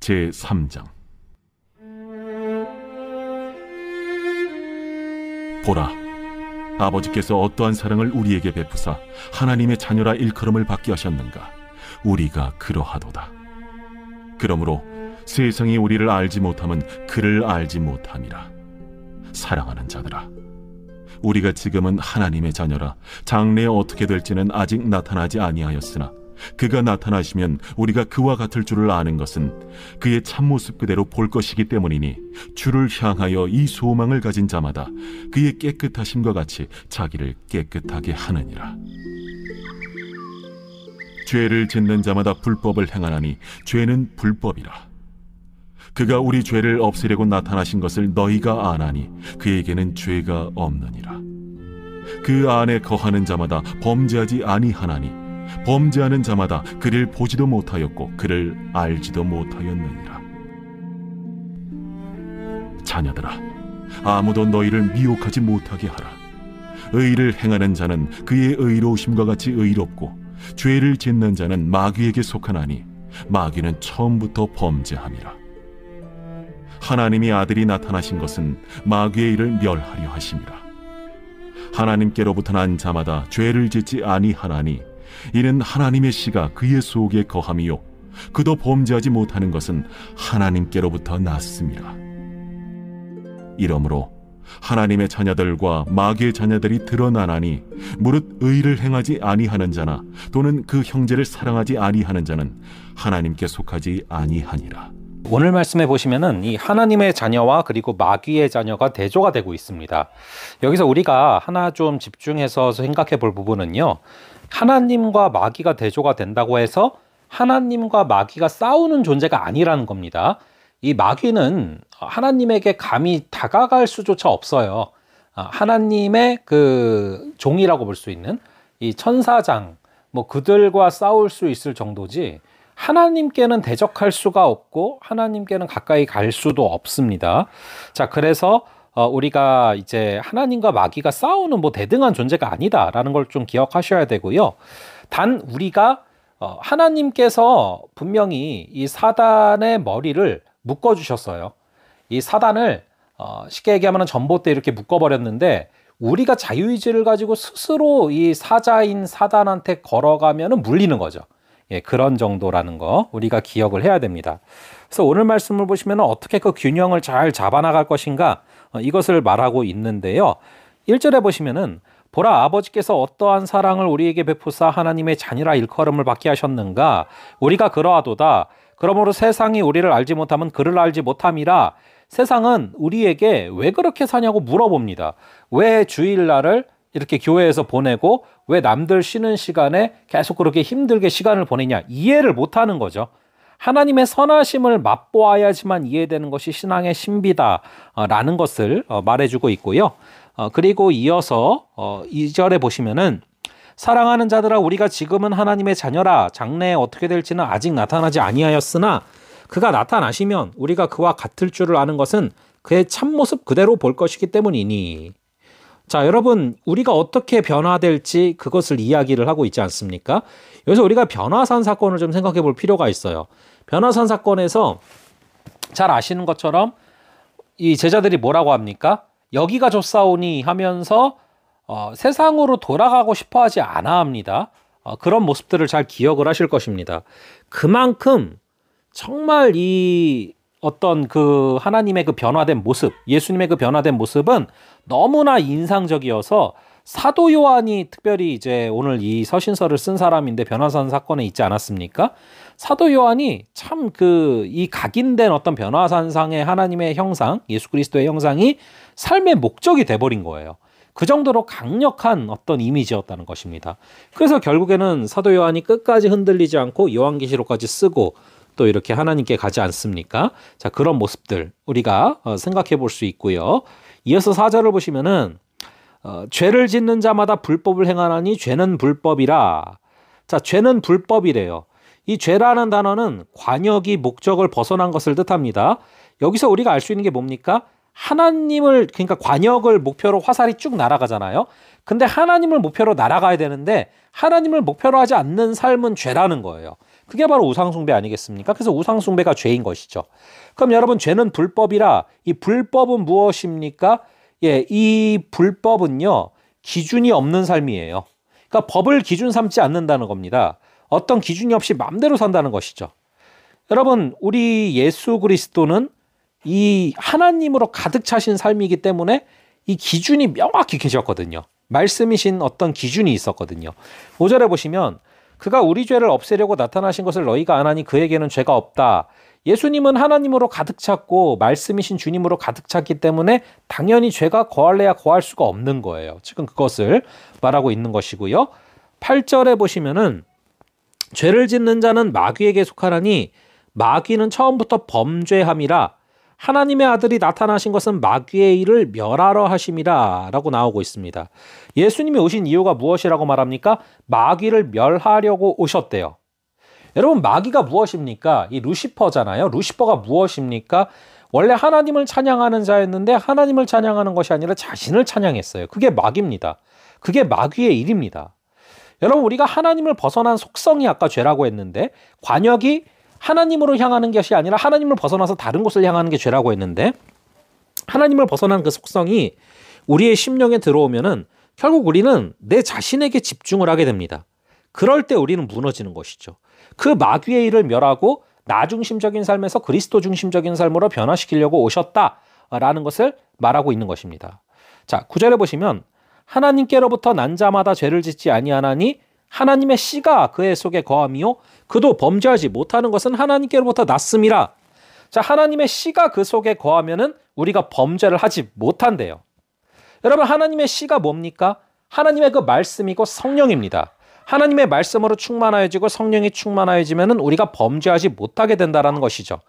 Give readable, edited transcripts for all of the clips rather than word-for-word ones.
제3장. 보라, 아버지께서 어떠한 사랑을 우리에게 베푸사 하나님의 자녀라 일컬음을 받게 하셨는가. 우리가 그러하도다. 그러므로 세상이 우리를 알지 못함은 그를 알지 못함이라. 사랑하는 자들아, 우리가 지금은 하나님의 자녀라. 장래에 어떻게 될지는 아직 나타나지 아니하였으나 그가 나타나시면 우리가 그와 같을 줄을 아는 것은 그의 참모습 그대로 볼 것이기 때문이니, 주를 향하여 이 소망을 가진 자마다 그의 깨끗하심과 같이 자기를 깨끗하게 하느니라. 죄를 짓는 자마다 불법을 행하나니 죄는 불법이라. 그가 우리 죄를 없애려고 나타나신 것을 너희가 아나니 그에게는 죄가 없느니라. 그 안에 거하는 자마다 범죄하지 아니하나니 범죄하는 자마다 그를 보지도 못하였고 그를 알지도 못하였느니라. 자녀들아, 아무도 너희를 미혹하지 못하게 하라. 의를 행하는 자는 그의 의로우심과 같이 의롭고 죄를 짓는 자는 마귀에게 속하나니 마귀는 처음부터 범죄함이라. 하나님이 아들이 나타나신 것은 마귀의 일을 멸하려 하심이라. 하나님께로부터 난 자마다 죄를 짓지 아니하나니 이는 하나님의 씨가 그의 속에 거함이요 그도 범죄하지 못하는 것은 하나님께로부터 났음이라. 이러므로 하나님의 자녀들과 마귀의 자녀들이 드러나나니 무릇 의를 행하지 아니하는 자나 또는 그 형제를 사랑하지 아니하는 자는 하나님께 속하지 아니하니라. 오늘 말씀해 보시면은 이 하나님의 자녀와 그리고 마귀의 자녀가 대조가 되고 있습니다. 여기서 우리가 하나 좀 집중해서 생각해 볼 부분은요, 하나님과 마귀가 대조가 된다고 해서 하나님과 마귀가 싸우는 존재가 아니라는 겁니다. 이 마귀는 하나님에게 감히 다가갈 수조차 없어요. 하나님의 그 종이라고 볼 수 있는 이 천사장, 뭐 그들과 싸울 수 있을 정도지 하나님께는 대적할 수가 없고 하나님께는 가까이 갈 수도 없습니다. 자, 그래서 우리가 이제 하나님과 마귀가 싸우는 뭐 대등한 존재가 아니다라는 걸 좀 기억하셔야 되고요. 단 우리가 하나님께서 분명히 이 사단의 머리를 묶어주셨어요. 이 사단을 쉽게 얘기하면 전봇대 이렇게 묶어버렸는데 우리가 자유의지를 가지고 스스로 이 사자인 사단한테 걸어가면 물리는 거죠. 예, 그런 정도라는 거 우리가 기억을 해야 됩니다. 그래서 오늘 말씀을 보시면 어떻게 그 균형을 잘 잡아나갈 것인가, 이것을 말하고 있는데요. 1절에 보시면은 보라, 아버지께서 어떠한 사랑을 우리에게 베푸사 하나님의 자녀라 일컬음을 받게 하셨는가. 우리가 그러하도다. 그러므로 세상이 우리를 알지 못하면 그를 알지 못함이라. 세상은 우리에게 왜 그렇게 사냐고 물어봅니다. 왜 주일날을 이렇게 교회에서 보내고 왜 남들 쉬는 시간에 계속 그렇게 힘들게 시간을 보내냐, 이해를 못하는 거죠. 하나님의 선하심을 맛보아야지만 이해되는 것이 신앙의 신비다라는 것을 말해주고 있고요. 그리고 이어서 2절에 보시면은 사랑하는 자들아, 우리가 지금은 하나님의 자녀라. 장래에 어떻게 될지는 아직 나타나지 아니하였으나 그가 나타나시면 우리가 그와 같을 줄을 아는 것은 그의 참모습 그대로 볼 것이기 때문이니. 자, 여러분, 우리가 어떻게 변화될지 그것을 이야기를 하고 있지 않습니까? 여기서 우리가 변화산 사건을 좀 생각해 볼 필요가 있어요. 변화산 사건에서 잘 아시는 것처럼 이 제자들이 뭐라고 합니까? 여기가 좋사오니 하면서 세상으로 돌아가고 싶어 하지 않아 합니다. 그런 모습들을 잘 기억을 하실 것입니다. 그만큼 정말 이 어떤 그 하나님의 그 변화된 모습, 예수님의 그 변화된 모습은 너무나 인상적이어서 사도 요한이 특별히 이제 오늘 이 서신서를 쓴 사람인데 변화산 사건에 있지 않았습니까? 사도 요한이 참 그 이 각인된 어떤 변화산상의 하나님의 형상, 예수 그리스도의 형상이 삶의 목적이 돼버린 거예요. 그 정도로 강력한 어떤 이미지였다는 것입니다. 그래서 결국에는 사도 요한이 끝까지 흔들리지 않고 요한계시록까지 쓰고 또 이렇게 하나님께 가지 않습니까? 자, 그런 모습들 우리가 생각해 볼 수 있고요. 이어서 4절을 보시면은 죄를 짓는 자마다 불법을 행하나니 죄는 불법이라. 자, 죄는 불법이래요. 이 죄라는 단어는 관역이 목적을 벗어난 것을 뜻합니다. 여기서 우리가 알 수 있는 게 뭡니까? 하나님을, 그러니까 관역을 목표로 화살이 쭉 날아가잖아요. 근데 하나님을 목표로 날아가야 되는데 하나님을 목표로 하지 않는 삶은 죄라는 거예요. 그게 바로 우상숭배 아니겠습니까? 그래서 우상숭배가 죄인 것이죠. 그럼 여러분, 죄는 불법이라 이 불법은 무엇입니까? 예, 이 불법은요, 기준이 없는 삶이에요. 그러니까 법을 기준 삼지 않는다는 겁니다. 어떤 기준이 없이 마음대로 산다는 것이죠. 여러분, 우리 예수 그리스도는 이 하나님으로 가득 차신 삶이기 때문에 이 기준이 명확히 계셨거든요. 말씀이신 어떤 기준이 있었거든요. 5절에 보시면 그가 우리 죄를 없애려고 나타나신 것을 너희가 안 하니 그에게는 죄가 없다. 예수님은 하나님으로 가득 찼고 말씀이신 주님으로 가득 찼기 때문에 당연히 죄가 거할래야 거할 수가 없는 거예요. 지금 그것을 말하고 있는 것이고요. 8절에 보시면은 죄를 짓는 자는 마귀에게 속하나니 마귀는 처음부터 범죄함이라 하나님의 아들이 나타나신 것은 마귀의 일을 멸하러 하심이라 라고 나오고 있습니다. 예수님이 오신 이유가 무엇이라고 말합니까? 마귀를 멸하려고 오셨대요. 여러분, 마귀가 무엇입니까? 이 루시퍼잖아요. 루시퍼가 무엇입니까? 원래 하나님을 찬양하는 자였는데 하나님을 찬양하는 것이 아니라 자신을 찬양했어요. 그게 마귀입니다. 그게 마귀의 일입니다. 여러분, 우리가 하나님을 벗어난 속성이 아까 죄라고 했는데 관역이 하나님으로 향하는 것이 아니라 하나님을 벗어나서 다른 곳을 향하는 게 죄라고 했는데 하나님을 벗어난 그 속성이 우리의 심령에 들어오면은 결국 우리는 내 자신에게 집중을 하게 됩니다. 그럴 때 우리는 무너지는 것이죠. 그 마귀의 일을 멸하고 나 중심적인 삶에서 그리스도 중심적인 삶으로 변화시키려고 오셨다라는 것을 말하고 있는 것입니다. 자, 9절에 보시면 하나님께로부터 난 자마다 죄를 짓지 아니하나니 하나님의 씨가 그의 속에 거함이요 그도 범죄하지 못하는 것은 하나님께로부터 났음이라. 자, 하나님의 씨가 그 속에 거하면은 우리가 범죄를 하지 못한대요. 여러분, 하나님의 씨가 뭡니까? 하나님의 그 말씀이고 성령입니다. 하나님의 말씀으로 충만하여지고 성령이 충만하여지면은 우리가 범죄하지 못하게 된다라는 것이죠.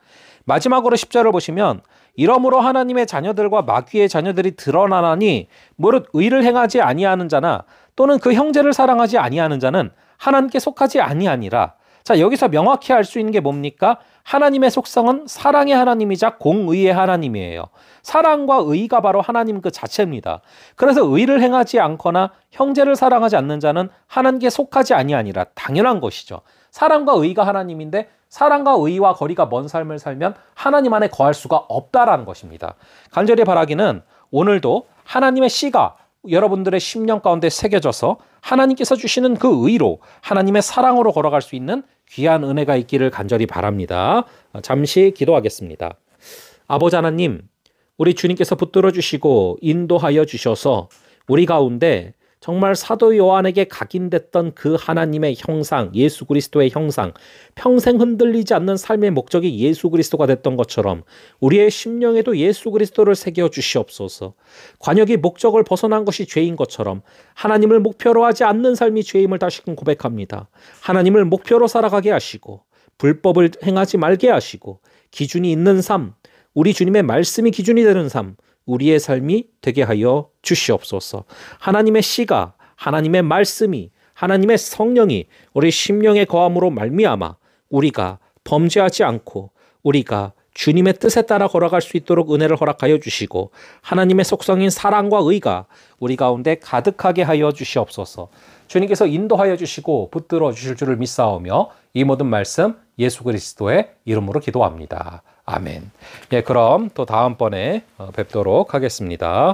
마지막으로 10절을 보시면 이러므로 하나님의 자녀들과 마귀의 자녀들이 드러나나니 무릇 의를 행하지 아니하는 자나 또는 그 형제를 사랑하지 아니하는 자는 하나님께 속하지 아니하니라. 자, 여기서 명확히 알 수 있는 게 뭡니까? 하나님의 속성은 사랑의 하나님이자 공의의 하나님이에요. 사랑과 의가 바로 하나님 그 자체입니다. 그래서 의를 행하지 않거나 형제를 사랑하지 않는 자는 하나님께 속하지 아니하니라. 당연한 것이죠. 사랑과 의가 하나님인데 사랑과 의와 거리가 먼 삶을 살면 하나님 안에 거할 수가 없다라는 것입니다. 간절히 바라기는 오늘도 하나님의 씨가 여러분들의 심령 가운데 새겨져서 하나님께서 주시는 그 의로 하나님의 사랑으로 걸어갈 수 있는 귀한 은혜가 있기를 간절히 바랍니다. 잠시 기도하겠습니다. 아버지 하나님, 우리 주님께서 붙들어 주시고 인도하여 주셔서 우리 가운데 정말 사도 요한에게 각인됐던 그 하나님의 형상, 예수 그리스도의 형상, 평생 흔들리지 않는 삶의 목적이 예수 그리스도가 됐던 것처럼 우리의 심령에도 예수 그리스도를 새겨 주시옵소서. 관역이 목적을 벗어난 것이 죄인 것처럼 하나님을 목표로 하지 않는 삶이 죄임을 다시금 고백합니다. 하나님을 목표로 살아가게 하시고 불법을 행하지 말게 하시고 기준이 있는 삶, 우리 주님의 말씀이 기준이 되는 삶, 우리의 삶이 되게 하여 주시옵소서. 하나님의 씨가, 하나님의 말씀이, 하나님의 성령이 우리 심령에 거함으로 말미암아 우리가 범죄하지 않고 우리가 주님의 뜻에 따라 걸어갈 수 있도록 은혜를 허락하여 주시고 하나님의 속성인 사랑과 의가 우리 가운데 가득하게 하여 주시옵소서. 주님께서 인도하여 주시고 붙들어 주실 줄을 믿사오며 이 모든 말씀 예수 그리스도의 이름으로 기도합니다. 아멘. 예, 그럼 또 다음번에 뵙도록 하겠습니다.